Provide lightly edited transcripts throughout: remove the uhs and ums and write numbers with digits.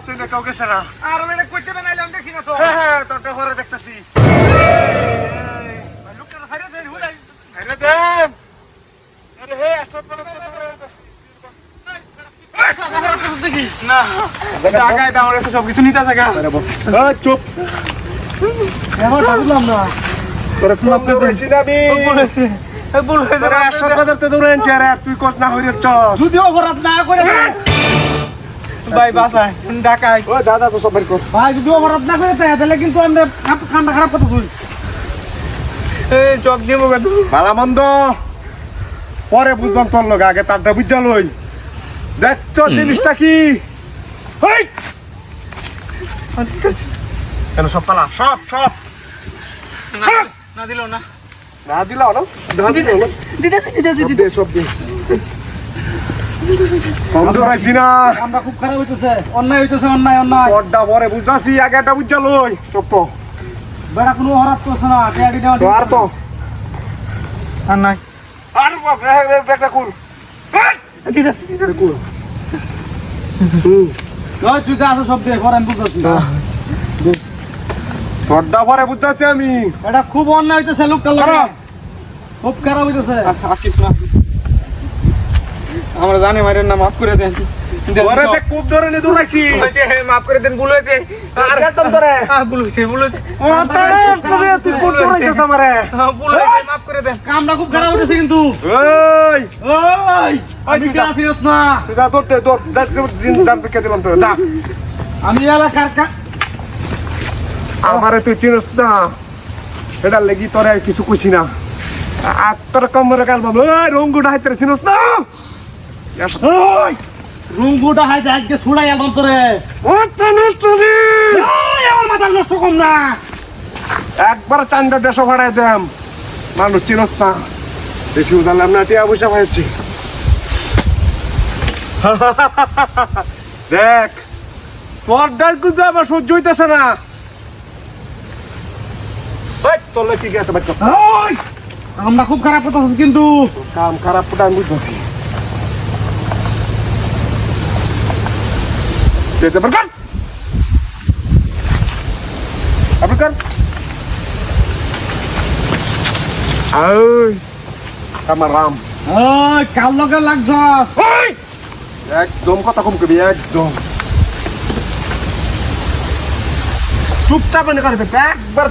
আছে না কাউকে সারা আর মানে কইতে বানাইলাম দেখি না তো হ্যাঁ তোরটা ঘরে দেখতেছি লোকটা ছাইরা দেন হুলাই আরে দেন আরে হে আসত বলে দেখি না টাকায় দাও রে সব কিছু নিতে থাকা চুপ এবার বুঝলাম না তোরা কোন আপনি কইছিস না আমি বলেছে বলে তোরা আসত বাজারতে দৌড়েন চেহারা তুই কোস না হইরে চস যদি অপরাধ না করে ভাই বাসায় ঢাকায় ও দাদা তো সব বের কর ভাই যদি অপরাধ না করে তাহলে কিন্তু আমরা কামটা খারাপ কথা শুনি এই চক দিব কত ভালো মন্দ পরে বুঝবাম তোর লগে আগে তারটা বুঝা লই দেখছ জিনিসটা কি হেই কেন সব পালা সব সব না দিল না না দিলাও না দিতে সব দিন কম ধরাইছি না আমরা খুব খারাপ হইতেছে অন্যায় হইতেছে অন্যায় অন্যায় পর্দা পরে বুঝতাছি আগে একটা বুঝা লই চুপ তো বেড়া কোনো অপরাধ করছে না টেয়াডি দেওয়া তো আর তো আর নাই আর ব্যাগটা কুল দিতে কুল ওই তুই যা আছে সব দে পরে আমি বুঝতেছি পর্দা পরে বুঝতাছি আমি এটা খুব অন্যায় হইতেছে লোকটা লাগে খুব খারাপ হইতেছে আকিস না আমরা জানি মারেন না মাফ করে দেন ওরে তে খুব ধরে নি দৌড়াইছি মাফ করে দেন ভুল হয়েছে আর একদম ধরে ভুল হয়েছে ভুল হয়েছে ও তারে তুই খুব দৌড়াইছিস আমারে ভুল হয়েছে মাফ করে দেন কামটা খুব খারাপ হইতেছে কিন্তু ওই ওই আমি কেন আসিস না তুই যা ধরতে ধর দিন দান পেকে দিলাম তোরে যা আমি এলাকার আমারে তুই চিনিস না এটা লেগি তোরে কিছু কইছি না আর তোর কমরে কাল বাবু ওই রঙ্গুটা হাইতে চিনিস না ওই রুমগুটা হাইতে আজকে ছুড়াই আলবাম তোরে ও চিনিস তুই ওই আমার মাথা নষ্ট কম না একবার চান্দা দেশ ভাড়ায় দেম মানুষ চিনিস না বেশি উদালাম না টিয়া পয়সা পাইছি দেখ তোর ডাল কিন্তু আমার সহ্য হইতেছে না তোলে ঠিক আছে বাচ্চা ওই আমরা খুব খারাপ কথা কিন্তু কাম খারাপ পুটা আমি বুঝতেছি যেতে পারবেন আপনি কর আমার রাম ওই কাল লগে লাগছস একদম কথা কম করবি একদম চুপচাপ মনে করবে একবার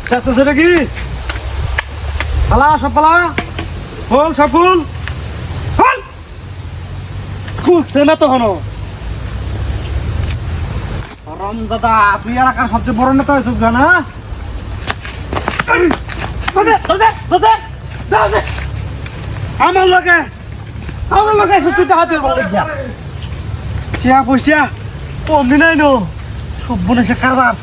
চাচ্ছ সেটা কি পালা সব পালা ফুল সব ফুল ফুল খুলছে না তখন রমজাদা তুই এলাকার সবচেয়ে বড় নেতা হয়েছ না আমার লোকে তুই হাতে বলে গিয়া পয়সা কম দিন সব বনে সে কারবার